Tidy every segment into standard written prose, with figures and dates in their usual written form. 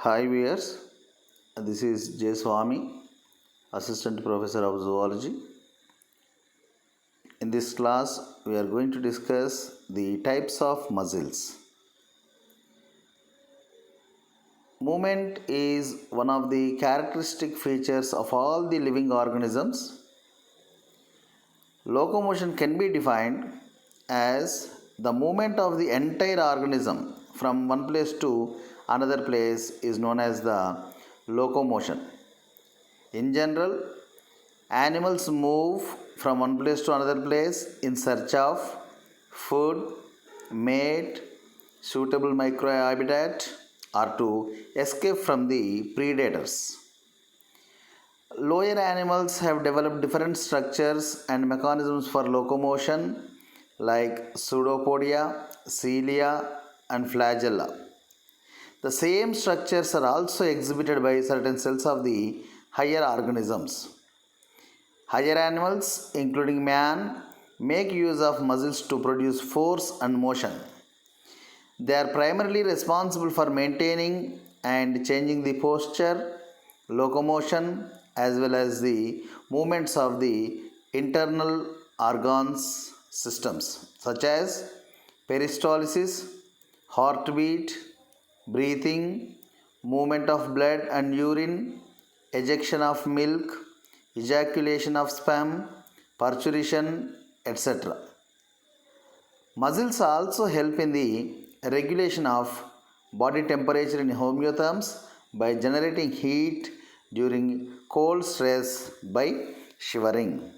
Hi viewers, this is J. Swami, Assistant Professor of Zoology. In this class, we are going to discuss the types of muscles. Movement is one of the characteristic features of all the living organisms. Locomotion can be defined as the movement of the entire organism from one place to another place is known as the locomotion. In general, animals move from one place to another place in search of food, mate, suitable microhabitat, or to escape from the predators. Lower animals have developed different structures and mechanisms for locomotion like pseudopodia, cilia, and flagella. The same structures are also exhibited by certain cells of the higher organisms. Higher animals, including man, make use of muscles to produce force and motion. They are primarily responsible for maintaining and changing the posture, locomotion, as well as the movements of the internal organs systems such as peristalsis, heartbeat, breathing, movement of blood and urine, ejection of milk, ejaculation of sperm, parturition, etc. Muscles also help in the regulation of body temperature in homeotherms by generating heat during cold stress by shivering.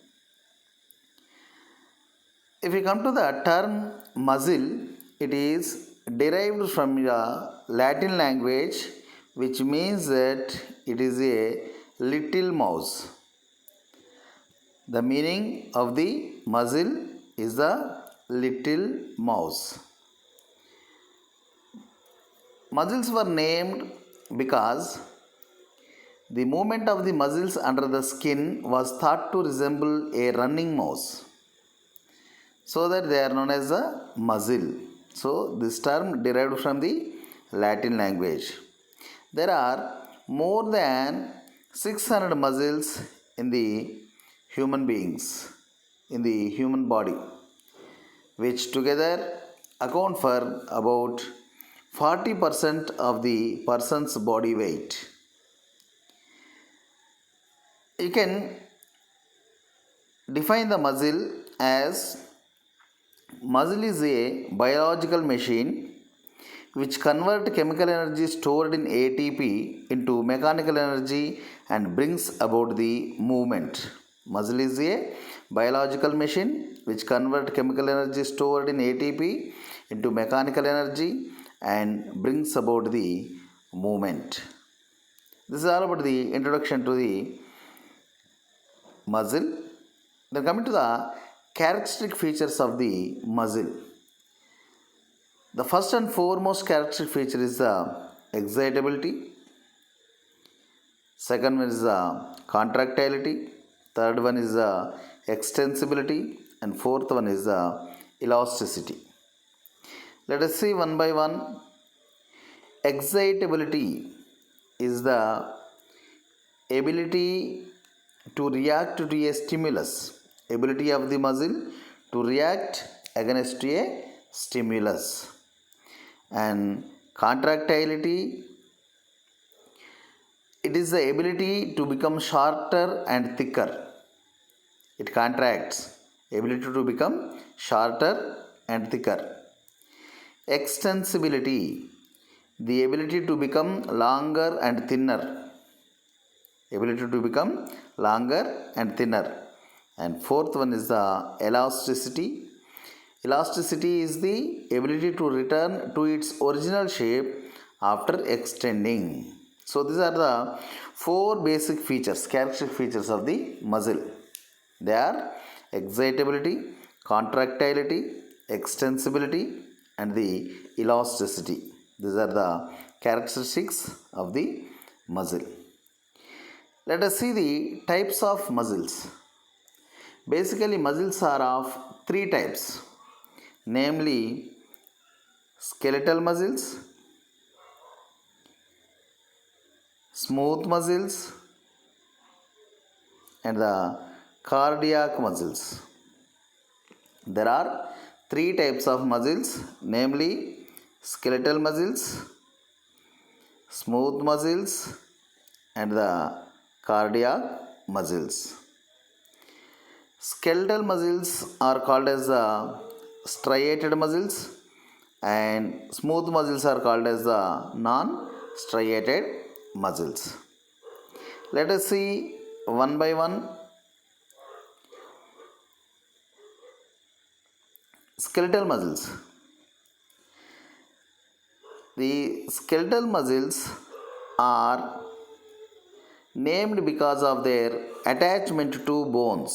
If we come to the term muzzle, it is derived from the Latin language which means that it is a little mouse. The meaning of the muzzle is the little mouse. Muscles were named because the movement of the muscles under the skin was thought to resemble a running mouse, so that they are known as a muzzle. So, this term derived from the Latin language. There are more than 600 muscles in the human beings, in the human body, which together account for about 40% of the person's body weight. You can define the muzzle as muzzle is a biological machine which convert chemical energy stored in ATP into mechanical energy and brings about the movement. Muzzle is a biological machine which convert chemical energy stored in ATP into mechanical energy and brings about the movement. This is all about the introduction to the muzzle. Then coming to the characteristic features of the muzzle. The first and foremost characteristic feature is the excitability. Second one is the contractility. Third one is the extensibility. And fourth one is the elasticity. Let us see one by one. Excitability is the ability to react to a stimulus. Ability of the muscle to react against a stimulus. And contractility, it is the ability to become shorter and thicker. It contracts. Ability to become shorter and thicker. Extensibility, the ability to become longer and thinner. Ability to become longer and thinner. And fourth one is the elasticity. Elasticity is the ability to return to its original shape after extending. So these are the four basic features, characteristic features of the muzzle. They are excitability, contractility, extensibility, and the elasticity. These are the characteristics of the muzzle. Let us see the types of muscles. Basically, muscles are of three types, namely skeletal muscles, smooth muscles, and the cardiac muscles. There are three types of muscles, namely skeletal muscles, smooth muscles, and the cardiac muscles. Skeletal muscles are called as the striated muscles, and smooth muscles are called as the non-striated muscles. Let us see one by one. Skeletal muscles. The skeletal muscles are named because of their attachment to bones.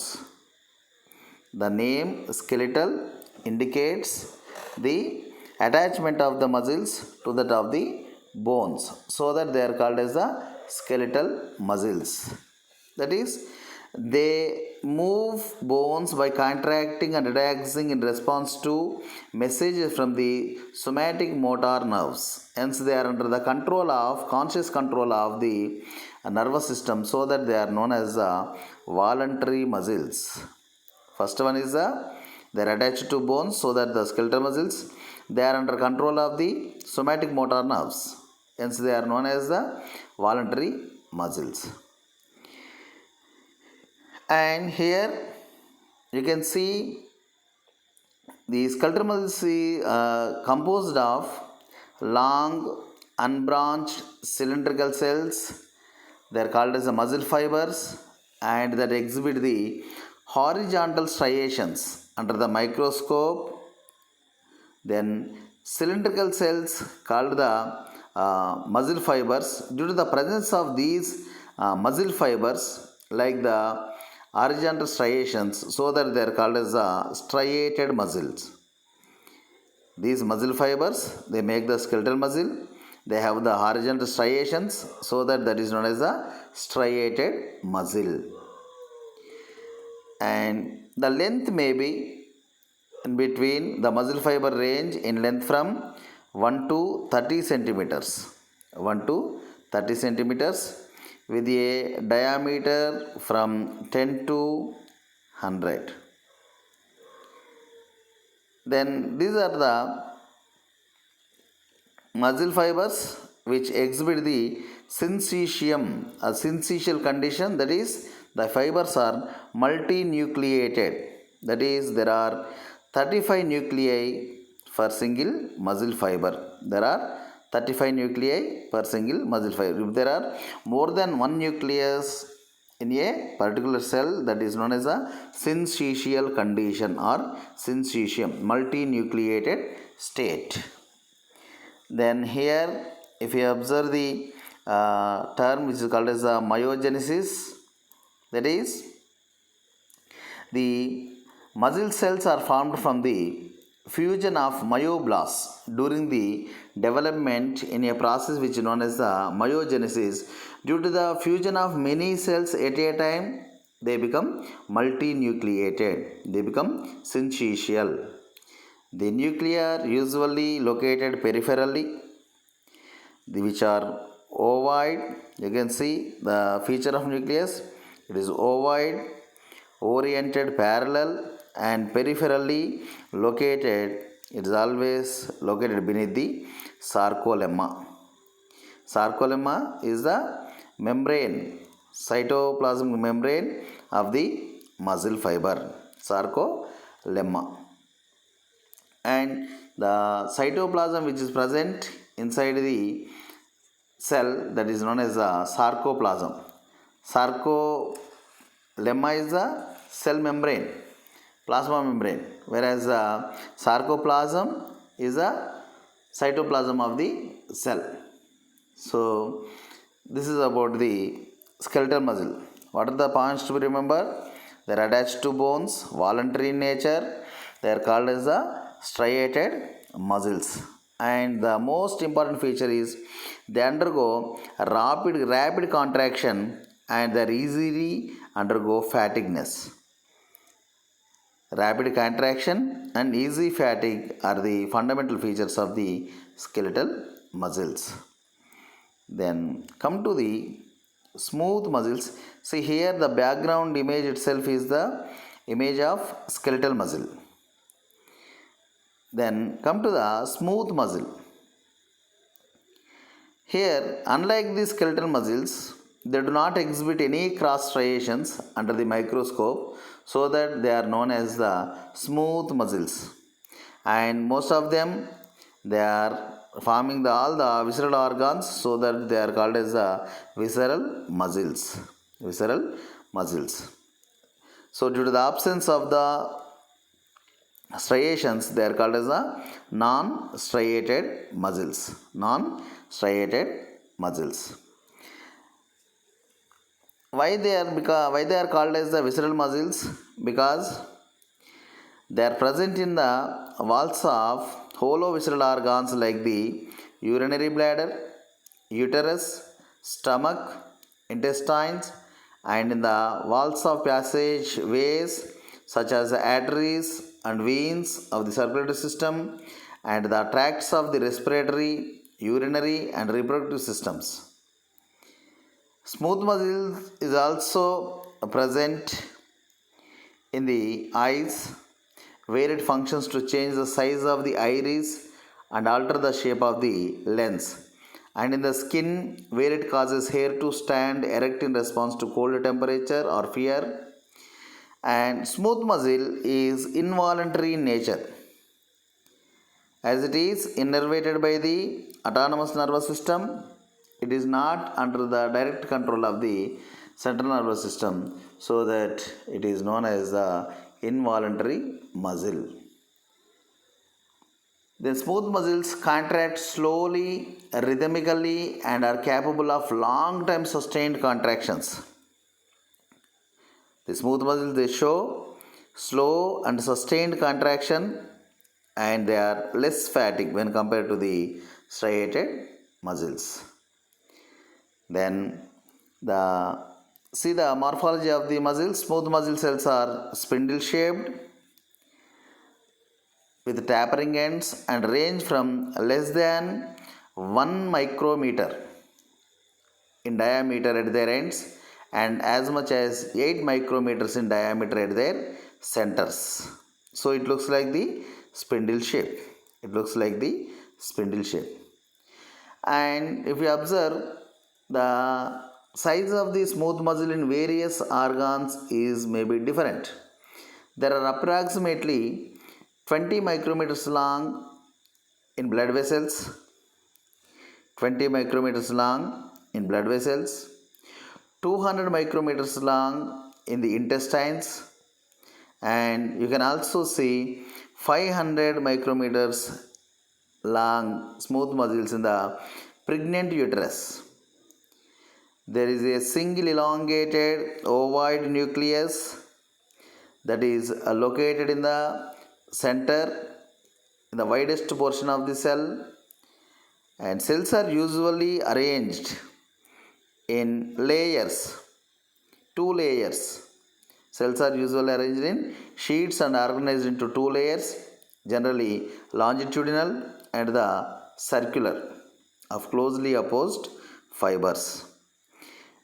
The name skeletal indicates the attachment of the muscles to that of the bones, so that they are called as the skeletal muscles. That is, they move bones by contracting and relaxing in response to messages from the somatic motor nerves. Hence, they are under the control of conscious control of the nervous system, so that they are known as the voluntary muscles. First one is they are attached to bones, so that the skeletal muscles, they are under control of the somatic motor nerves. Hence, they are known as the voluntary muscles. And here you can see the skeletal muscles composed of long unbranched cylindrical cells. They are called as the muscle fibers, and that exhibit the horizontal striations under the microscope. Then cylindrical cells called the muscle fibers. Due to the presence of these muscle fibers, like the horizontal striations, so that they are called as striated muscles. These muscle fibers, they make the skeletal muscle. They have the horizontal striations, so that is known as the striated muscle. And the length may be in between the muscle fiber range in length from 1 to 30 centimeters. 1 to 30 centimeters, with a diameter from 10 to 100. Then these are the muscle fibers which exhibit the syncytium, a syncytial condition. That is, the fibers are multinucleated. That is, there are 35 nuclei for single muscle fiber. There are 35 nuclei per single muscle fiber. If there are more than one nucleus in a particular cell, that is known as a syncytial condition or syncytium, multinucleated state. Then here, if you observe the term which is called as myogenesis, that is, the muscle cells are formed from the fusion of myoblasts during the development in a process which is known as the myogenesis. Due to the fusion of many cells at a time, they become multinucleated. They become syncytial. The nuclei are usually located peripherally, which are ovoid. You can see the feature of nucleus. It is ovoid, oriented parallel, and peripherally located. It is always located beneath the sarcolemma. Sarcolemma is the membrane, cytoplasmic membrane of the muscle fiber, sarcolemma. And the cytoplasm which is present inside the cell, that is known as the sarcoplasm. Sarcolemma is the cell membrane, plasma membrane, whereas the sarcoplasm is the cytoplasm of the cell. So this is about the skeletal muscle. What are the points to be remembered? They are attached to bones, voluntary in nature. They are called as the striated muscles. And the most important feature is they undergo rapid contraction, and they easily undergo fatigueness. Rapid contraction and easy fatigue are the fundamental features of the skeletal muscles. Then come to the smooth muscles. See here the background image itself is the image of skeletal muscle. Then come to the smooth muscle. Here, unlike the skeletal muscles, they do not exhibit any cross striations under the microscope, so that they are known as the smooth muscles. And most of them, they are forming all the visceral organs, so that they are called as the visceral muscles. Visceral muscles. So due to the absence of the striations, they are called as the non-striated muscles. Non-striated muscles. Why they are called as the visceral muscles? Because they are present in the walls of hollow visceral organs like the urinary bladder, uterus, stomach, intestines, and in the walls of passageways such as the arteries and veins of the circulatory system, and the tracts of the respiratory, urinary, and reproductive systems. Smooth muscle is also present in the eyes, where it functions to change the size of the iris and alter the shape of the lens, and in the skin, where it causes hair to stand erect in response to cold temperature or fear. And smooth muscle is involuntary in nature, as it is innervated by the autonomous nervous system. It is not under the direct control of the central nervous system, so that it is known as the involuntary muscle. The smooth muscles contract slowly, rhythmically, and are capable of long time sustained contractions. The smooth muscles, they show slow and sustained contraction, and they are less fatigue when compared to the striated muscles. Then see the morphology of the muscles. Smooth muscle cells are spindle shaped with tapering ends and range from less than 1 micrometer in diameter at their ends, and as much as 8 micrometers in diameter at their centers. So it looks like the spindle shape. It looks like the spindle shape. And if you observe, the size of the smooth muscle in various organs is maybe different. There are approximately 20 micrometers long in blood vessels, 20 micrometers long in blood vessels, 200 micrometers long in the intestines, and you can also see 500 micrometers long smooth muscles in the pregnant uterus. There is a single elongated ovoid nucleus that is located in the center, in the widest portion of the cell, and cells are usually arranged in layers, 2 layers. Cells are usually arranged in sheets and organized into 2 layers, generally longitudinal and the circular, of closely opposed fibers.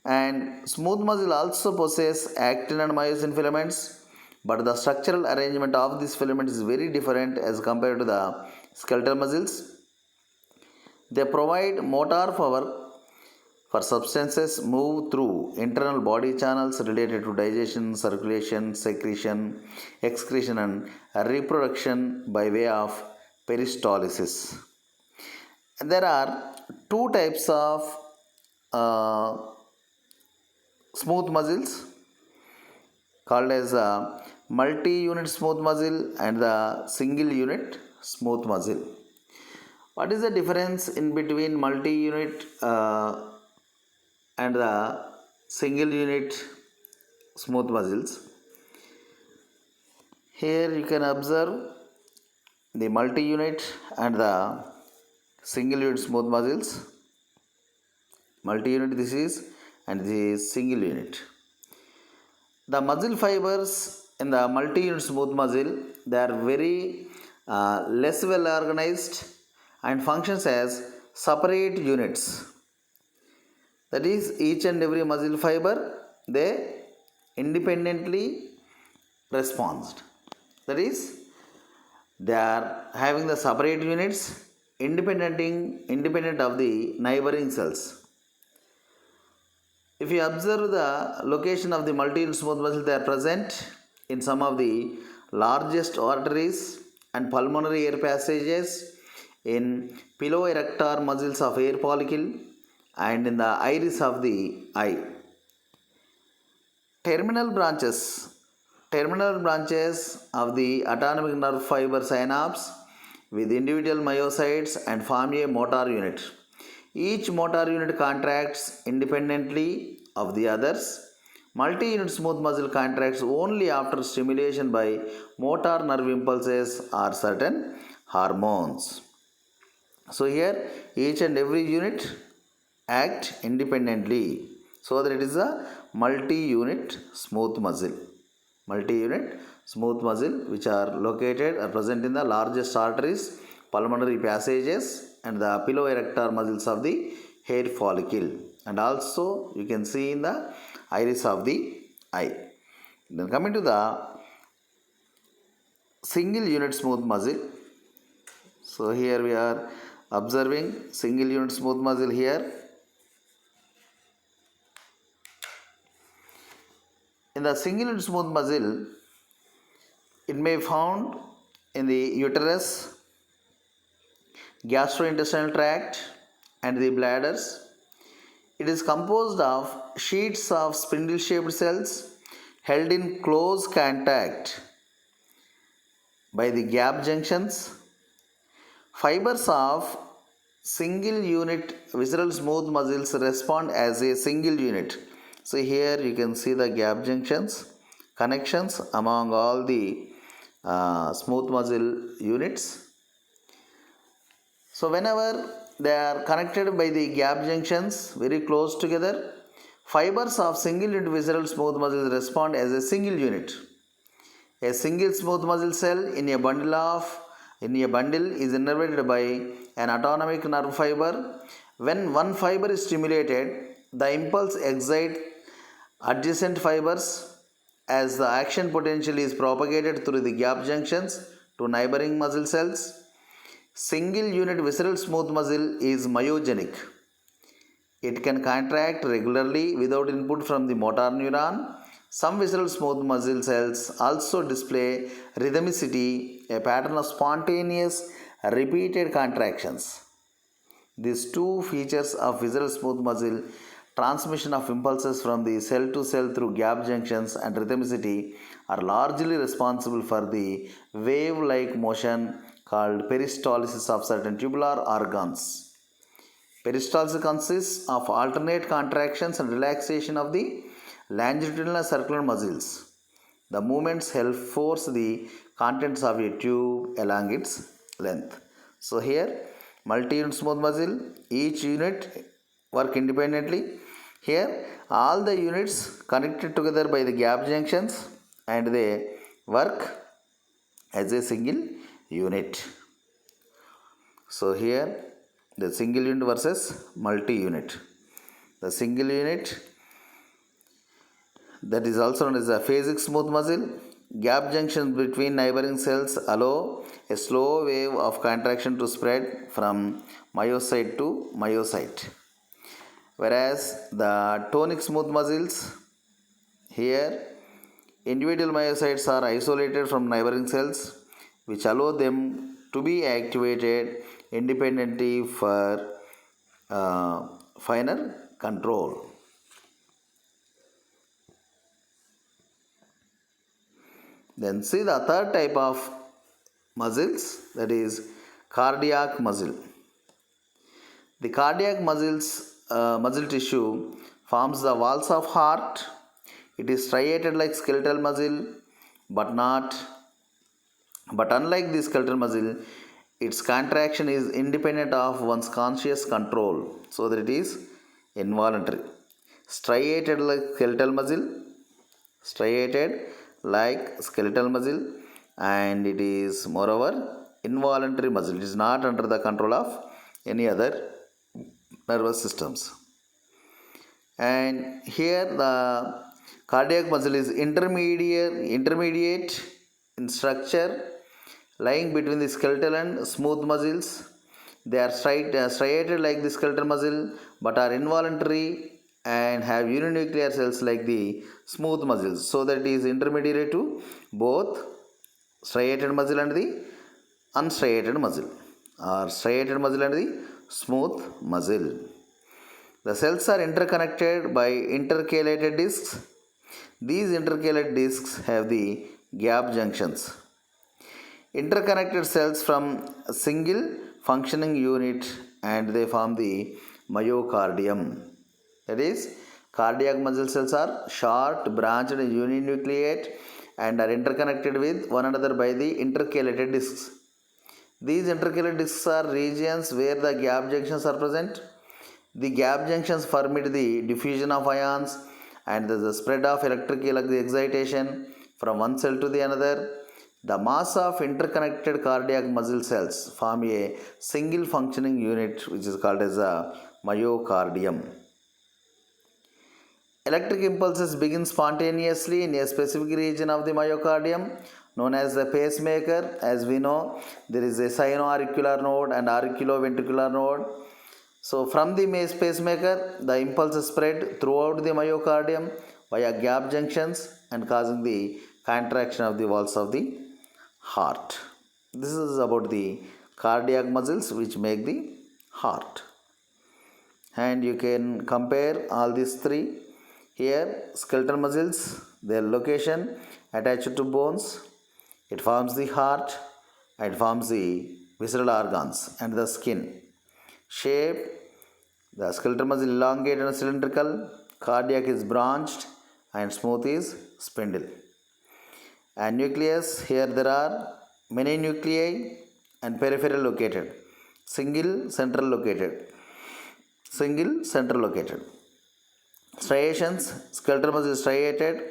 And smooth muscle also possess actin and myosin filaments, but the structural arrangement of this filament is very different as compared to the skeletal muscles. They provide motor power for substances move through internal body channels related to digestion, circulation, secretion, excretion, and reproduction by way of peristalsis. And there are 2 types of smooth muscles, called as multi-unit smooth muscle and the single unit smooth muscle. What is the difference in between multi-unit and the single unit smooth muscles? Here you can observe the multi-unit and the single unit smooth muscles. Multi-unit this is, and this is single unit. The muscle fibers in the multi-unit smooth muscle, they are very less well organized and functions as separate units. That is, each and every muscle fiber, they independently respond. That is, they are having the separate units independent of the neighboring cells. If you observe the location of the multi-unit smooth muscles, they are present in some of the largest arteries and pulmonary air passages, in piloerector muscles of air follicle, and in the iris of the eye. Terminal branches Terminal branches of the autonomic nerve fiber synapse with individual myocytes and form a motor unit. Each motor unit contracts independently of the others. Multi-unit smooth muscle contracts only after stimulation by motor nerve impulses or certain hormones. So here each and every unit act independently, so that it is a multi-unit smooth muscle. Multi-unit smooth muscle which are located or present in the largest arteries, pulmonary passages, and the piloerector muscles of the hair follicle, and also you can see in the iris of the eye. Then coming to the single unit smooth muscle. So here we are observing single unit smooth muscle here. In the single unit smooth muscle, it may be found in the uterus, gastrointestinal tract, and the bladders. It is composed of sheets of spindle-shaped cells held in close contact by the gap junctions. Fibers of single unit visceral smooth muscles respond as a single unit. So here you can see the gap junctions, connections among all the smooth muscle units. So whenever they are connected by the gap junctions very close together, fibers of single unit visceral smooth muscles respond as a single unit. A single smooth muscle cell in a bundle is innervated by an autonomic nerve fiber. When one fiber is stimulated, the impulse excites adjacent fibers as the action potential is propagated through the gap junctions to neighboring muscle cells. Single unit visceral smooth muscle is myogenic. It can contract regularly without input from the motor neuron. Some visceral smooth muscle cells also display rhythmicity, a pattern of spontaneous repeated contractions. These two features of visceral smooth muscle, transmission of impulses from the cell to cell through gap junctions and rhythmicity, are largely responsible for the wave-like motion called peristalsis of certain tubular organs. Peristalsis consists of alternate contractions and relaxation of the longitudinal and circular muscles. The movements help force the contents of a tube along its length. So here multi-unit smooth muscle, each unit work independently. Here all the units connected together by the gap junctions and they work as a single unit. So here the single unit versus multi-unit. The single unit, that is also known as a phasic smooth muscle. Gap junctions between neighboring cells allow a slow wave of contraction to spread from myocyte to myocyte. Whereas the tonic smooth muscles, here individual myocytes are isolated from neighboring cells, which allow them to be activated independently for finer control. Then see the third type of muscles, that is cardiac muscle. The cardiac muscle tissue forms the walls of heart. It is striated like skeletal muscle, but unlike the skeletal muscle, its contraction is independent of one's conscious control, so that it is involuntary. Striated like skeletal muscle, and it is moreover involuntary muscle. It is not under the control of any other nervous systems. And here the cardiac muscle is intermediate in structure, lying between the skeletal and smooth muscles. They are striated like the skeletal muscle but are involuntary and have uninuclear cells like the smooth muscles. So that it is intermediate to both striated muscle and the unstriated muscle, or striated muscle and the smooth muscle. The cells are interconnected by intercalated discs. These intercalated discs have the gap junctions. Interconnected cells from a single functioning unit and they form the myocardium. That is, cardiac muscle cells are short, branched, uninucleate and are interconnected with one another by the intercalated discs. These intercalated discs are regions where the gap junctions are present. The gap junctions permit the diffusion of ions and the spread of electrical excitation from one cell to the another. The mass of interconnected cardiac muscle cells form a single functioning unit which is called as a myocardium. Electric impulses begin spontaneously in a specific region of the myocardium known as the pacemaker. As we know, there is a sinoauricular node and auriculoventricular node. So from the pacemaker, the impulses spread throughout the myocardium via gap junctions and causing the contraction of the walls of the heart. This is about the cardiac muscles which make the heart. And you can compare all these three. Here, skeletal muscles, their location attached to bones, it forms the heart, it forms the visceral organs and the skin. Shape, the skeletal muscle elongated and cylindrical, cardiac is branched and smooth is spindle. And nucleus, here there are many nuclei and peripheral located, single central located. Striations, skeletal muscle is striated,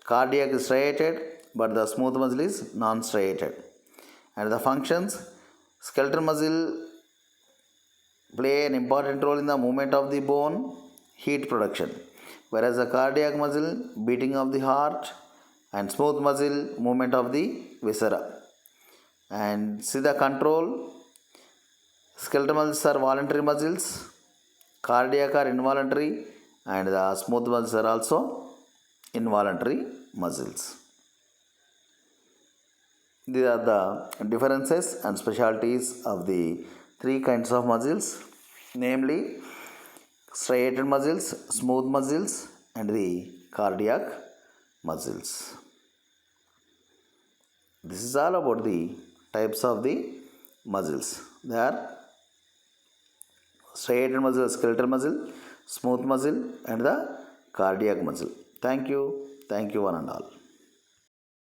cardiac is striated, but the smooth muscle is non-striated. And the functions, skeletal muscle play an important role in the movement of the bone, heat production, whereas the cardiac muscle, beating of the heart, and smooth muscle, movement of the viscera. And see the control, skeletal muscles are voluntary muscles, cardiac are involuntary, and the smooth muscles are also involuntary muscles. These are the differences and specialties of the three kinds of muscles, namely striated muscles, smooth muscles, and the cardiac muscles. This is all about the types of the muscles. They are striated muscle, skeletal muscle, smooth muscle, and the cardiac muscle. Thank you one and all.